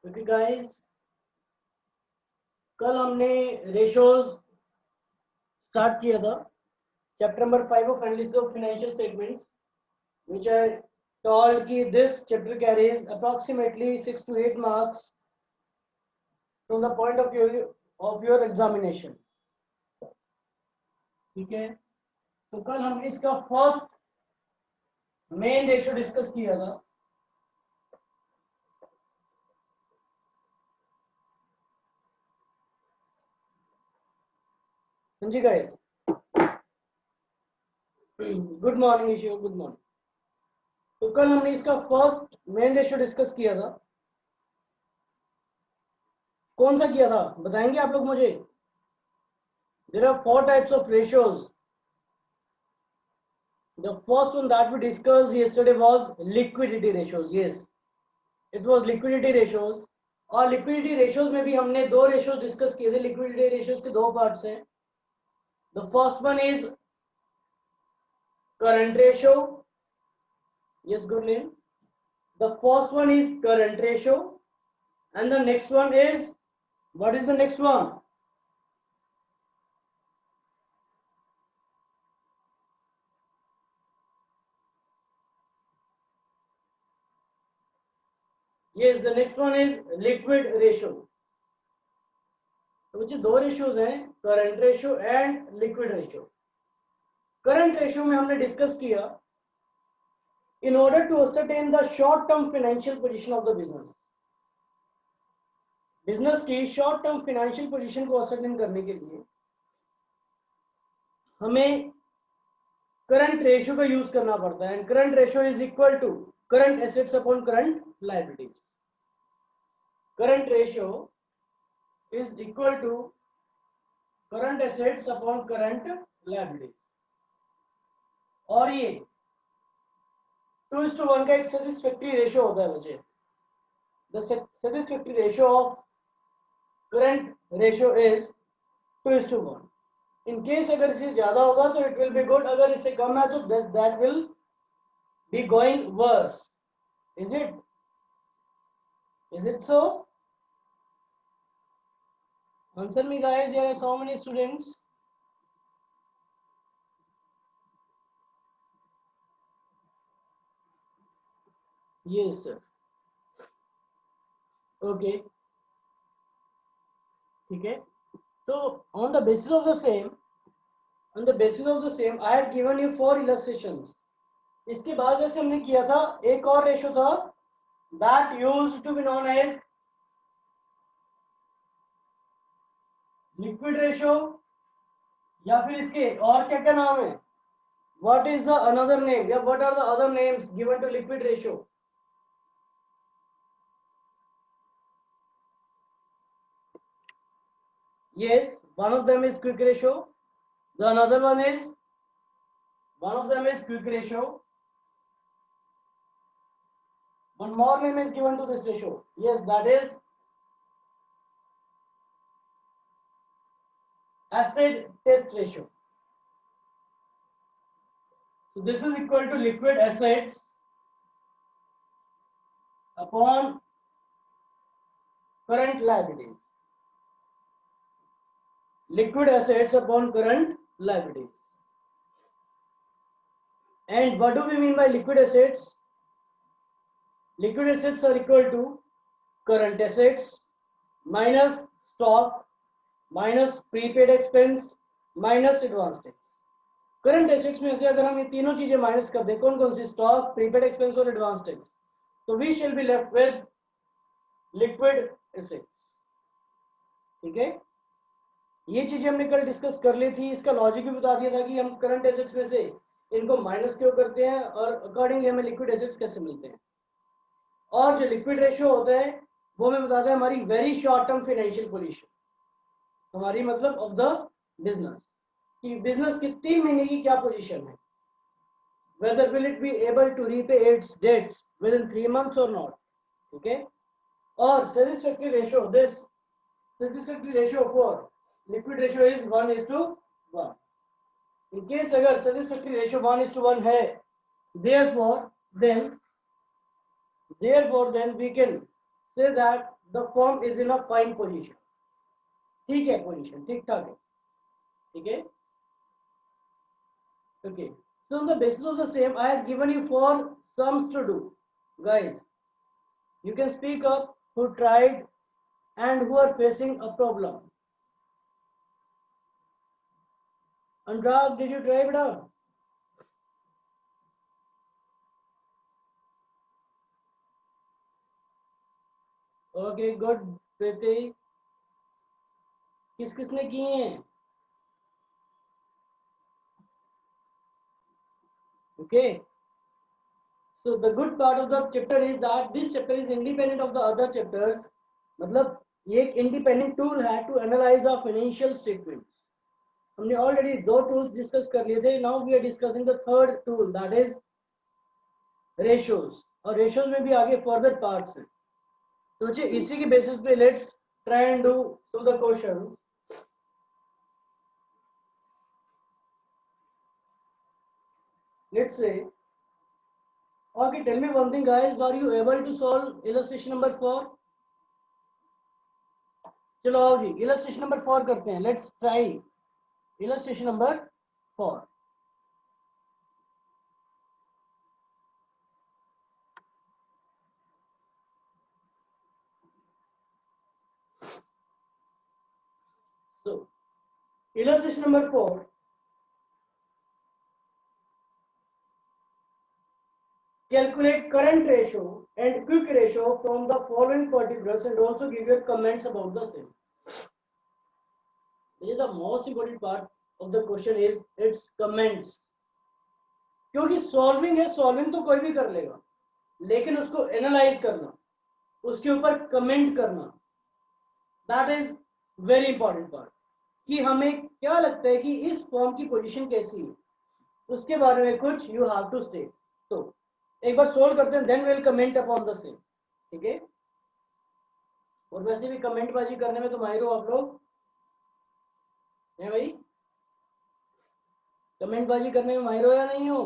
Okay guys, कल हमने ratios start किया था। Chapter number 5 of analysis of financial statements, which I told कि this chapter carries approximately 6 to 8 marks from the point of view of your examination. ठीक है, तो कल हमने इसका फर्स्ट मेन रेशो डिस्कस किया था। समझी गाइस? गुड मॉर्निंग ईशू, गुड मॉर्निंग। तो कल हमने इसका फर्स्ट मेन रेशो डिस्कस किया था। कौन सा किया था बताएंगे आप लोग मुझे? There are 4 types of ratios. The first one that we discussed yesterday was liquidity ratios. Yes, it was liquidity ratios. और liquidity ratios में भी हमने दो ratios discuss किए थे। liquidity ratios के दो parts हैं। The first one is current ratio. Yes, good name. The first one is current ratio, and the next one is, what is the next one? Yes, the next one is liquid ratio. तो मुझे दो ratios हैं, current ratio and liquid ratio. Current ratio में हमने discuss किया in order to ascertain the short term financial position of the business. Business की short term financial position को ascertain करने के लिए हमें करंट रेशियो का यूज करना पड़ता है। And current ratio is equal to current assets upon current liabilities. Current ratio is equal to current assets upon current liabilities. और ये 2:1 का एक सेटिस्फैक्टरी रेशियो होता है मुझे। The satisfactory ratio of current ratio is 2:1। In case अगर इससे ज्यादा होगा तो इट विल बी गुड, अगर इससे कम है तो that will be going worse. Is it so? Answer me guys, there are so many students. Yes sir. Okay, ठीक है। तो on the basis of the same, I have given you 4 illustrations. इसके बाद वैसे हमने किया था एक और रेशियो था that used to be known as liquid ratio, या फिर इसके और क्या क्या नाम है? What is the another name, या what are the other names given to liquid ratio? Yes, one of them is quick ratio. The another one is, one of them is quick ratio. One more name is given to this ratio. Yes, that is acid test ratio. So this is equal to liquid assets upon current liabilities. Liquid assets upon current liabilities. And what do we mean by liquid assets? Liquid assets are equal to current assets minus stock minus prepaid expense minus advance tax. Current assets में से अगर हम ये तीनों चीजें minus कर दें, कौन कौन सी? स्टॉक, प्रीपेड एक्सपेंस और एडवांस टैक्स, तो we shall be left with liquid assets. ठीक है, ये चीजें हमने कल डिस्कस कर ली थी। इसका लॉजिक भी बता दिया था कि हम करंट एसेट्स में से इनको माइनस क्यों करते हैं और अकॉर्डिंगली हमें लिक्विड एसेट्स कैसे मिलते हैं। और जो लिक्विड रेशियो होता है वो हमें बताता है हमारी very short term financial position, हमारी मतलब ऑफ द बिजनेस, कि बिजनेस की 3 महीने की क्या पोजीशन है, whether will it be able to repay its debts within 3 months or not. Okay, or satisfactory ratio, this satisfactory ratio for liquid ratio is 1:1. in case agar satisfactory ratio 1:1 hai, therefore then we can say that the form is in a fine position. ठीक है, position ठीक ठाक है, ठीक है, okay. So on the basis of the same, I have given you four sums to do. Guys, you can speak up who tried and who are facing a problem. Anurag, did you try it out? Okay, good. Priti, किस किसने किए हैं? Okay. So the good part of the chapter is that this chapter is independent of the other chapters. मतलब ये एक independent tool है to analyze the financial statements. हमने already दो टूल्स डिस्कस कर लिए थे. Now we are discussing the third tool, that is ratios. और रेशियोज में भी आगे फर्दर पार्ट्स हैं. तो बच्चे इसी के बेसिस पे let's try and do some the question. Let's say okay, tell me one thing guys, were you able to solve illustration number 4? चलो आओ जी, illustration number 4 करते हैं. Let's try illustration number 4. So illustration number 4, calculate current ratio and quick ratio from the following particulars and also give your comments about the same. This is the most important part of the question is its comments. क्योंकि solving है, solving तो कोई भी कर लेगा, लेकिन उसको analyse करना, उसके ऊपर कमेंट करना, that is very important part. कि हमें क्या लगता है कि इस फॉर्म की पोजीशन कैसी है, उसके बारे में कुछ यू हैव टू स्टे. तो एक बार सोल्व करते हैं, then will comment upon the same. ठीक है. और वैसे भी कमेंट बाजी करने में तो माहिर हो आप लोग हैं भाई? कमेंट बाजी करने में माहिर हो या नहीं हो?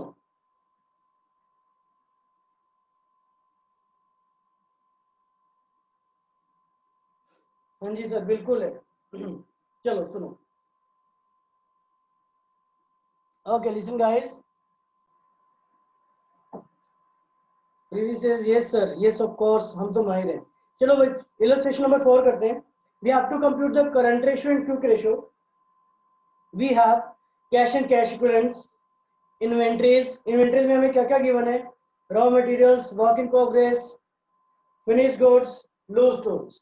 हाँ जी सर, बिल्कुल है. चलो सुनो. Okay, listen guys. Previous says yes sir, yes of course, हम तो माहिर हैं. चलो भाई, इलस्ट्रेशन नंबर 4 करते हैं. We have to compute the current ratio and quick ratio. We have cash and cash equivalents, inventories. Inventories में हमें क्या क्या गिवन है? Raw materials, work in progress, finish goods, loose tools.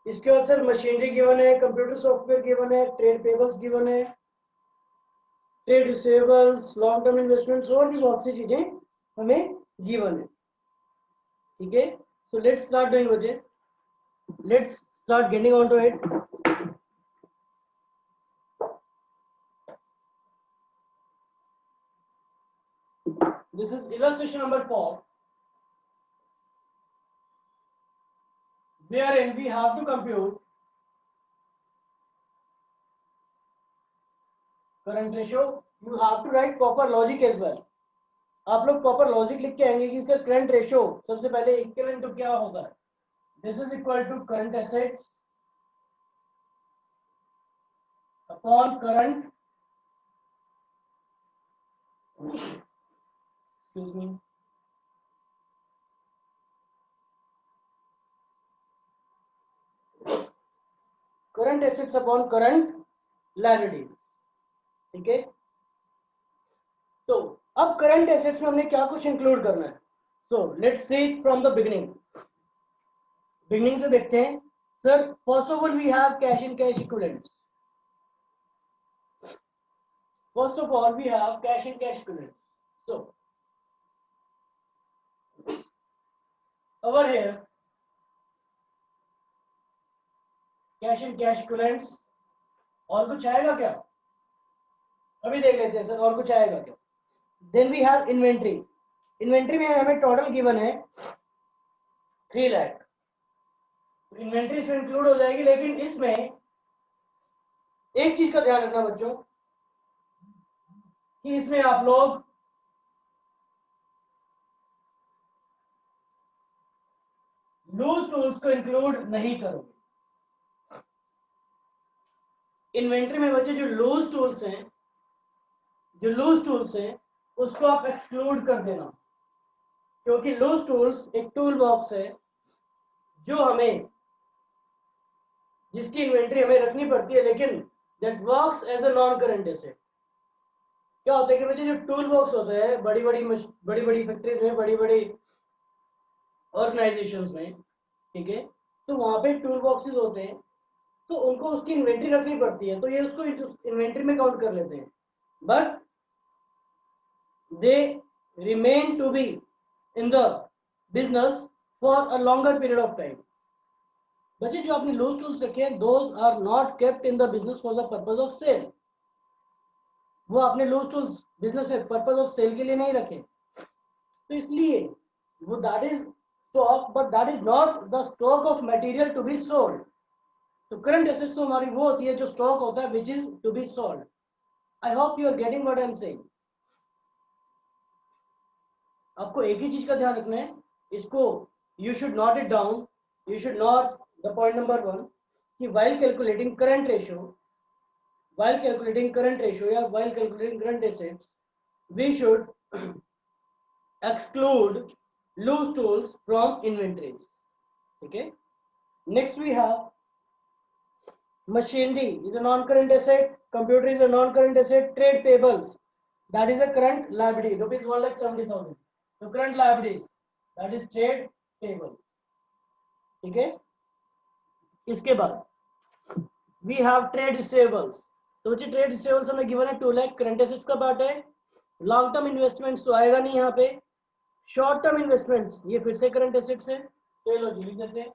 इसके बाद सर मशीनरी गिवन है, computer software given है, trade payables given है, trade receivables, long term investments, और भी बहुत सी चीजें हमें गिवन है. ठीक है. सो लेट्स स्टार्ट डूइंग बच्चे. Let's start getting on to it. This is illustration number 4, wherein we have to compute current ratio. You have to write proper logic as well. आप लोग प्रॉपर लॉजिक लिख के आएंगे कि sir current ratio सबसे पहले equivalent to क्या होगा? This is equal to current assets upon current, excuse me, current assets upon current liabilities. ठीक है. तो अब करंट एसेट्स में हमने क्या कुछ इंक्लूड करना है? So let's see from the beginning. Beginning से देखते हैं. Sir first of all we have cash and cash equivalents. First of all, we have cash and cash equivalents. So, over here, cash and cash equivalents. और कुछ आएगा क्या? अभी देख लेते हैं सर, और कुछ आएगा क्या? Then we have inventory. Inventory में हमें टोटल गिवन है 3 लाख. इन्वेंट्री इसमें इंक्लूड हो जाएगी, लेकिन इसमें एक चीज का ध्यान रखना बच्चों कि इसमें आप लोग लूज टूल्स को इंक्लूड नहीं करोगे। इन्वेंट्री में बचे जो लूज टूल्स हैं उसको आप एक्सक्लूड कर देना, क्योंकि लूज टूल्स एक टूल बॉक्स है जो हमें, जिसकी इन्वेंट्री हमें रखनी पड़ती है, लेकिन that works as a non current asset. क्या होता है कि बच्चे जो टूल बॉक्स होता है बड़ी बड़ी फैक्ट्रीज में, बड़ी बड़ी ऑर्गेनाइजेशंस में, ठीक है, तो वहां पे टूल बॉक्सेस होते हैं, तो उनको उसकी इन्वेंट्री रखनी पड़ती है, तो ये उसको इन्वेंट्री में काउंट कर लेते हैं, but they remain to be in the business for a longer period of time. बच्चे जो आपने लूज टूल्स रखे हैं, those are not kept in the business for the purpose of sale. वो आपने लूज टूल्स बिजनेस में purpose of sale के लिए नहीं रखे, तो इसलिए वो that is stock, but that is not the stock of material to be sold. तो करंट एसेट्स तो हमारी वो होती है जो स्टॉक होता है which is to be sold. I hope you are getting what I am saying. आपको एक ही चीज का ध्यान रखना है, इसको you should note it down, you should note the point number 1 कि while calculating current ratio, या while calculating current assets, we should exclude loose tools from inventories. Okay, next we have machinery is a non-current asset, computer is a non-current asset, trade payables that is a current liability, rupees 1,70,000, so current liabilities that is trade payables. ठीक है, इसके बाद we have trade receivables. तो बच्चे trade receivables हमें given है 2 lakh, current assets का part है। लॉन्ग टर्म इन्वेस्टमेंट्स तो आएगा नहीं यहाँ पे। शॉर्ट टर्म इन्वेस्टमेंट्स ये फिर से करंट एसेट्स है, तो ये लो जी लिख देते हैं,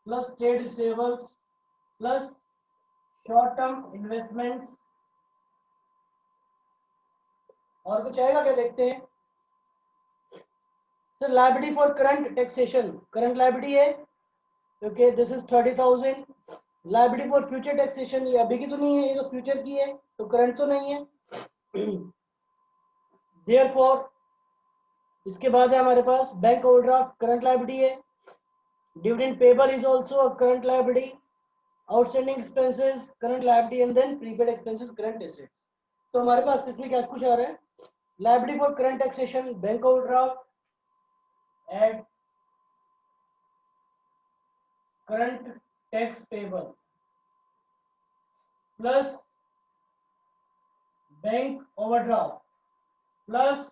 plus trade receivables plus short term investments. और कुछ आएगा क्या, देखते हैं। Sir liability for current taxation, current liability है, okay, this is 30,000। Liability for future taxation, ये अभी की तो नहीं है, ये तो फ्यूचर की है, तो करंट तो नहीं है। देयरफॉर इसके बाद है हमारे पास बैंक ओवरड्राफ्ट, करंट लायबिलिटी है। Dividend payable is also a current liability. Outstanding expenses current liability, and then prepaid expenses current assets. तो हमारे पास इसमें क्या कुछ आ रहा है, liability for current taxation bank overdraft at current tax payable plus bank overdraft plus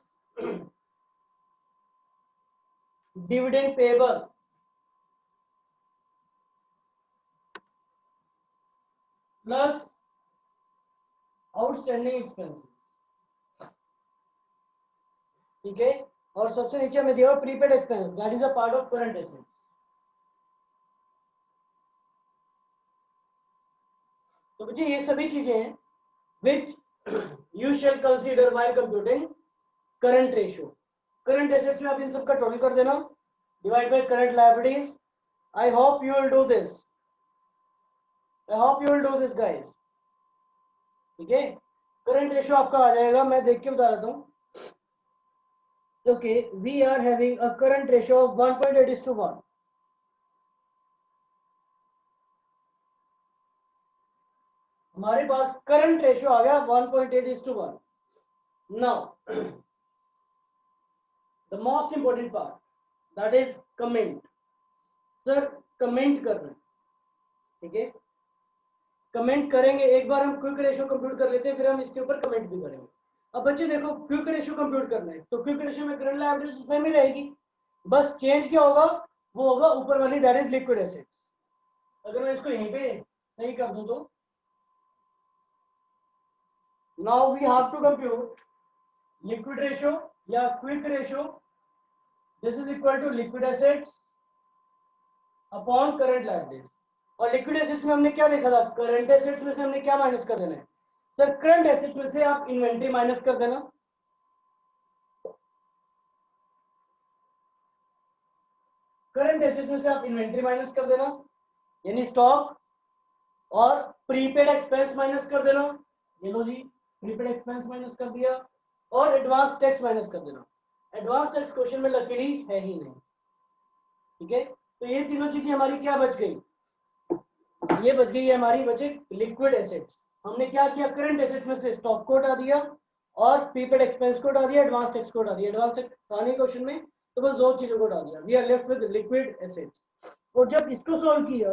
dividend payable plus outstanding expenses. ठीक है, और सबसे नीचे हमें दिया हुआ prepaid expense that is a part of current assets. तो बच्चे ये सभी चीजें हैं which you shall consider while computing current ratio. Current assets में आप इन सब का टोटल कर देना, divide by current liabilities. I hope you will do this, I hope you will do this guys. ठीक है, करंट रेशियो आपका आ जाएगा, मैं देख के बता देता हूँ। Okay, we are having a current ratio of 1.8:1। हमारे पास करंट रेशियो आ गया 1.8:1। Now the most important part that is comment. Sir comment करना, ठीक है, कमेंट करेंगे। एक बार हम क्विक रेशियो कंप्यूट कर लेते हैं, फिर हम इसके ऊपर कमेंट भी करेंगे। अब बच्चे देखो, क्विक रेशियो कंप्यूट करना है, तो क्विक रेशियो में करंट लायबिलिटी सेम ही रहेगी, बस चेंज क्या होगा, वो होगा ऊपर वाली दैट इज लिक्विड एसेट्स। अगर मैं इसको यहीं पे सही कर दूं तो now we have to compute liquid ratio या quick ratio. This is equal to liquid assets upon current liabilities. और लिक्विड एसेट्स में हमने क्या देखा था, करंट एसेट्स में से हमने क्या माइनस कर देना है। सर करंट एसेट्स में से आप इन्वेंट्री माइनस कर देना, करंट एसेट्स में से आप इन्वेंट्री माइनस कर देना, यानी स्टॉक, और प्रीपेड एक्सपेंस माइनस कर देना। ये लो जी, प्रीपेड एक्सपेंस माइनस कर दिया, और एडवांस टैक्स माइनस कर देना। एडवांस टैक्स क्वेश्चन में लकीली है ही नहीं, ठीक है। तो ये तीनों चीजें हमारी क्या बच गई, ये बच गई है हमारी, बचे लिक्विड एसेट्स। हमने क्या किया, करंट एसेट्स में से स्टॉक को हटा दिया और प्रीपेड एक्सपेंस को हटा दिया, एडवांस टैक्स को हटा दिया। एडवांस टैक्स आने क्वेश्चन में तो बस दो चीजों को हटा दिया, we are left with liquid assets. और जब इसको सॉल्व किया,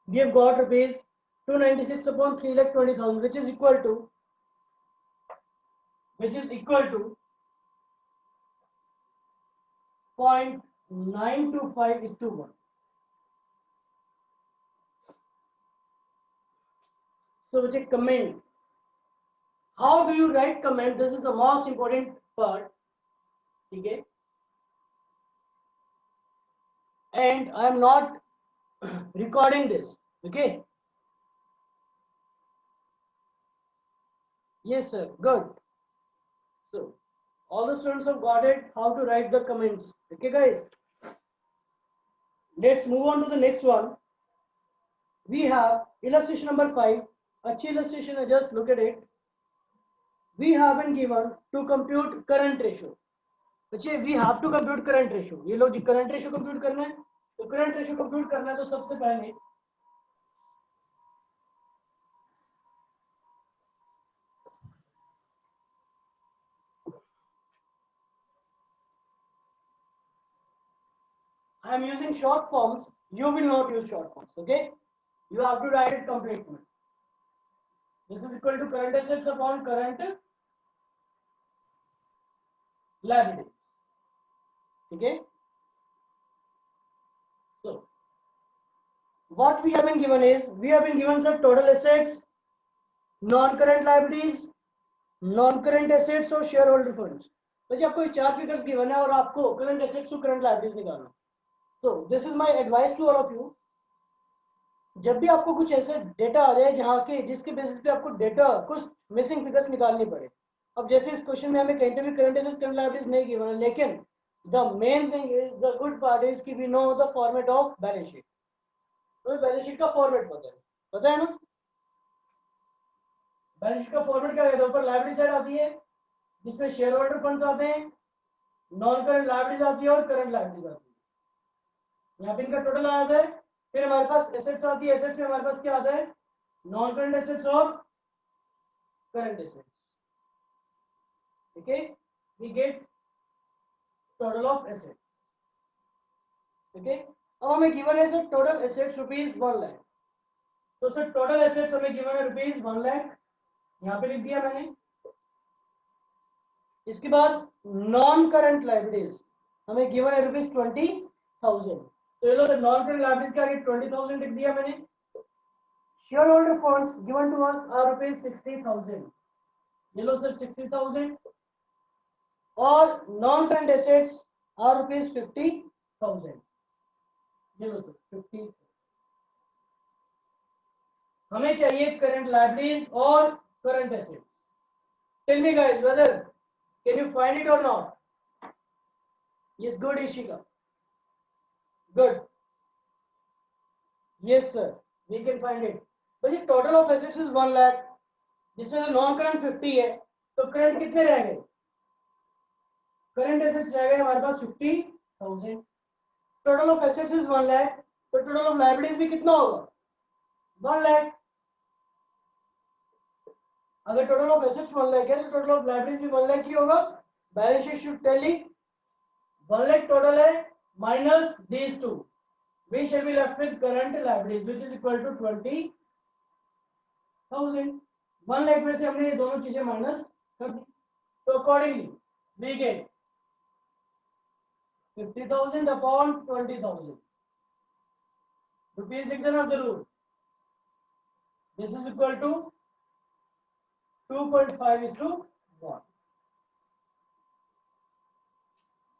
we have got rupees 296 upon 3,20,000 which is equal to 0.925:1. So which is comment. How do you write comment? This is the most important part. Okay. And I am not recording this. Okay. Yes, sir. Good. So all the students have got it. How to write the comments. Okay, guys. Let's move on to the next one. We have illustration number 5. Achhi illustration है, just look at it. We have been given to compute current ratio. अच्छा, we have to compute current ratio. ये लोग जी current ratio compute करना है, तो current ratio compute करना है तो सबसे पहले I am using short forms. You will not use short forms. Okay, you have to write it completely. This is equal to current assets upon current liabilities. Okay. So what we have been given is, we have been given some total assets, non-current liabilities, non-current assets और shareholder funds. तो जब आपको चार figures given है और आपको current assets और current liabilities निकालना, तो this is my advice to all of you, जब भी आपको कुछ ऐसे डेटा आ जाए जहाँ के जिसके बेसिस पे आपको डेटा कुछ मिसिंग फिगर्स निकालनी पड़े। अब जैसे इस क्वेश्चन में हमें कहीं पे भी करंट एसेट्स करंट लायबिलिटीज नहीं गिवन है, लेकिन the main thing is, the good part is कि we know the format of balance sheet. तो बैलेंस शीट का फॉर्मेट पता है ना? बैलेंस शीट का फॉर्मेट क्या है? ऊपर लायबिलिटी साइड आती है जिसमें शेयर होल्डर फंड्स आते हैं, नॉन करंट लायबिलिटीज आती है और करंट लायबिलिटीज आती है। यहाँ पे इनका टोटल आ जाता है। फिर हमारे पास एसेट्स आती है, एसेट्स में हमारे पास क्या आता है? नॉन करंट एसेट्स और करंट एसेट्स। ठीक है, we get total of assets. ठीक है, अब हमें गिवन है sir total assets rupees 1 lakh. तो सर टोटल एसेट्स हमें गिवन है रुपीज 1 लाख, यहाँ पे लिख दिया मैंने। इसके बाद नॉन करंट लायबिलिटीज हमें गिवन है रुपीज 20,000। तो ये लो सर नॉन करंट लायबिलिटीज का 20,000 लिख दिया मैंने। Share holder funds given to us are rupees 60,000। ये लो सर 60,000। और non current assets are rupees 50,000। ये लो सर 50। हमें चाहिए करंट लायबिलिटीज और current assets. Tell me guys whether can you find it और not? Yes, good Ishika, good. Yes sir, we can find it. भाई total of assets is 1 lakh, जिसमें non current 50 है, तो करंट कितने रह गए? करंट एसेट्स रह गए हमारे पास 50,000। Total of assets is 1 lakh, तो टोटल ऑफ लायबिलिटीज भी कितना होगा? 1 लाख। अगर टोटल ऑफ एसेट्स 1 लाख है तो टोटल ऑफ लायबिलिटीज भी 1 लाख ही होगा। Balance sheet should tell you 1 lakh total है minus these two, we shall be left with current liabilities which is equal to 20,000। 1 lakh में से हमने ये दोनों चीजें माइनस कर दी, तो accordingly we get 50,000 upon 20,000 rupees लिख देना जरूर। This is equal to 2.5:1।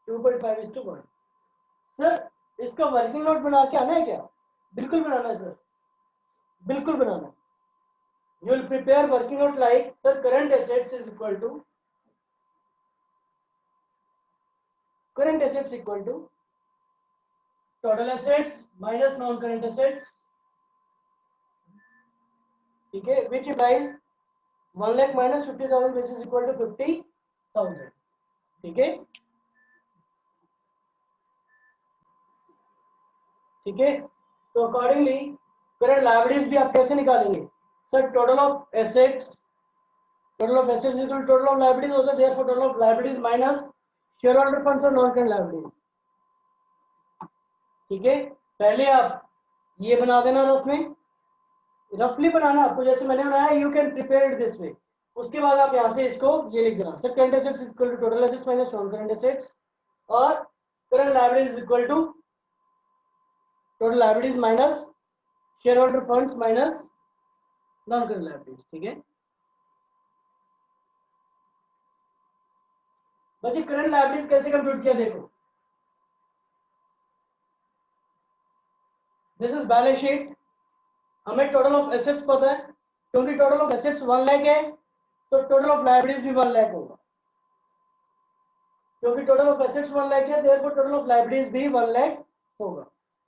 2.5:1। Sir इसका वर्किंग नोट बना के आना है क्या? बिल्कुल बनाना है सर, बिल्कुल बनाना है। You will prepare working note like, sir, current assets is equal to total assets minus non-current assets, ठीक है, which implies 1 lakh minus 50,000 which is equal to 50,000। ठीक है, ठीक है। तो अकॉर्डिंगली करंट लायबिलिटीज भी आप कैसे निकालेंगे sir, total of assets equal total of liabilities होता है, therefore total of liabilities minus share holder funds और नॉन करंट लायबिलिटीज। ठीक है, पहले आप ये बना देना रफ में, रफली बनाना आपको जैसे मैंने बनाया, you can prepare it this way. उसके बाद आप यहाँ से इसको ये लिख देना sir, current assets equal to total assets minus non current assets और current liabilities equal to total liabilities minus share holder funds minus non current liabilities. ठीक है बच्चे, करंट लायबिलिटीज कैसे कंप्यूट किया देखो, दिस इज बैलेंस शीट। हमें total of assets पता है, क्योंकि टोटल ऑफ एसेट्स 1 लाख है तो टोटल ऑफ लायबिलिटीज भी 1 लाख होगा, क्योंकि टोटल ऑफ एसेट्स 1 लाख है, देयरफॉर टोटल ऑफ लायबिलिटीज भी 1 लाख होगा।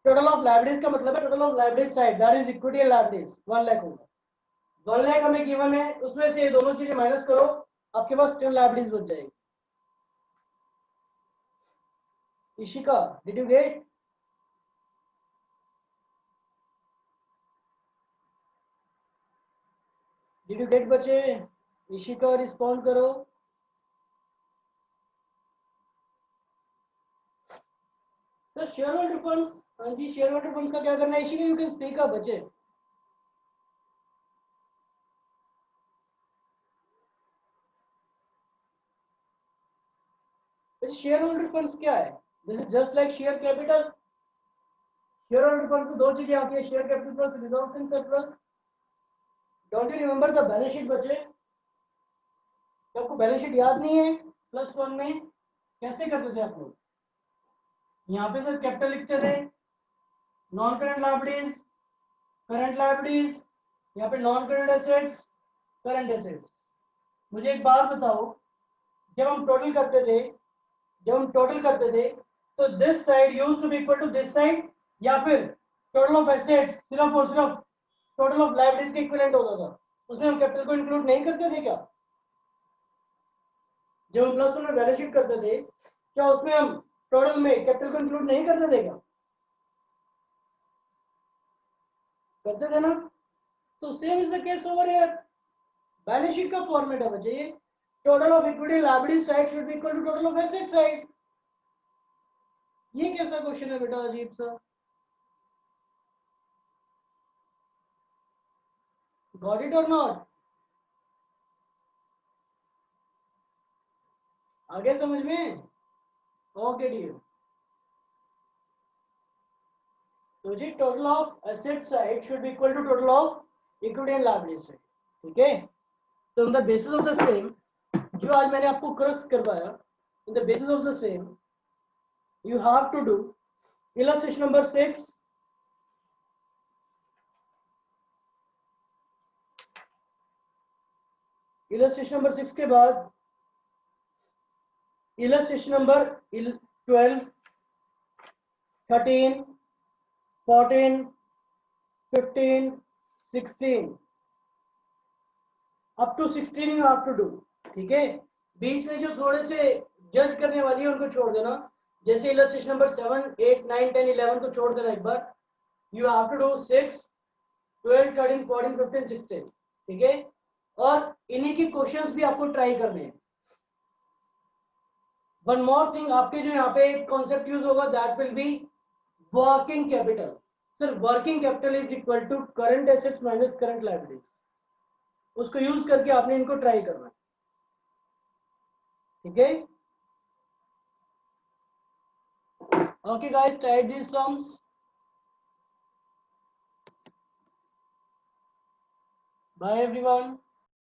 टोटल ऑफ लायबिलिटीज का मतलब है total of liabilities side, that is equity and liabilities 1 lakh होगा। 1 लाख हमें गिवन है, उसमें से ये दोनों चीजें माइनस करो, आपके पास टोटल लायबिलिटीज बच जाएगी। Ishika, did you get? Did you get बच्चे? इशिका रिस्पॉन्ड करो। सर शेयर होल्डर फंड्स, हाँ जी शेयर होल्डर फंड्स का क्या करना है Ishika, you can speak up बच्चे। शेयर होल्डर फंड्स क्या है? This is just like share capital. Share holder fund में दो चीजें आती है, share capital plus reserves and surplus. Don't you remember the balance sheet बच्चे? क्या आपको बैलेंस शीट याद नहीं है? +1 में कैसे करते थे आप लोग? यहाँ पे सर कैपिटल लिखते थे, non current liabilities, current liabilities, यहाँ पे non current assets, current assets. मुझे एक बात बताओ, जब हम टोटल करते थे तो this side used to be equal to this side, या फिर टोटल ऑफ एसेट्स सिर्फ और सिर्फ टोटल ऑफ लायबिलिटीज के इक्विवेलेंट होता था, उसमें हम कैपिटल को इंक्लूड नहीं करते थे क्या? जब हम +1 में बैलेंस शीट करते थे, क्या उसमें हम टोटल में कैपिटल को इंक्लूड नहीं करते थे क्या? करते थे ना? तो same is the case over here. Balance sheet का फॉर्मेट है बच्चे ये, total of equity liability side should be equal to total of asset side. ये कैसा क्वेश्चन है बेटा अजीब सा? गॉट इट और नॉट? आगे समझ में? ओके डियर, तो जी total of asset side should be equal to total of equity and liability side. ठीक है, तो in the basis of the same, जो आज मैंने आपको क्रक्स करवाया, इन the basis of the same you have to do illustration number 6, illustration number 6 के बाद illustration number 12, 13, 14, 15, 16 up to 16 you have to do। ठीक है, बीच में जो थोड़े से जज करने वाली है उनको छोड़ देना, जैसे illustration number 7, 8, 9, 10, 11 को छोड़ देना एक बार। you have to do 6, 12, 13, 14, 15, 16। ठीक है, और इन्हीं की क्वेश्चंस भी आपको ट्राई करने हैं। वन मोर थिंग, आपके जो यहाँ पे एक कॉन्सेप्ट यूज होगा, that will be working capital. Sir working capital is equal to current assets minus current liabilities, उसको यूज करके आपने इनको ट्राई करना है। ठीक है, okay guys, try these sums. Bye everyone.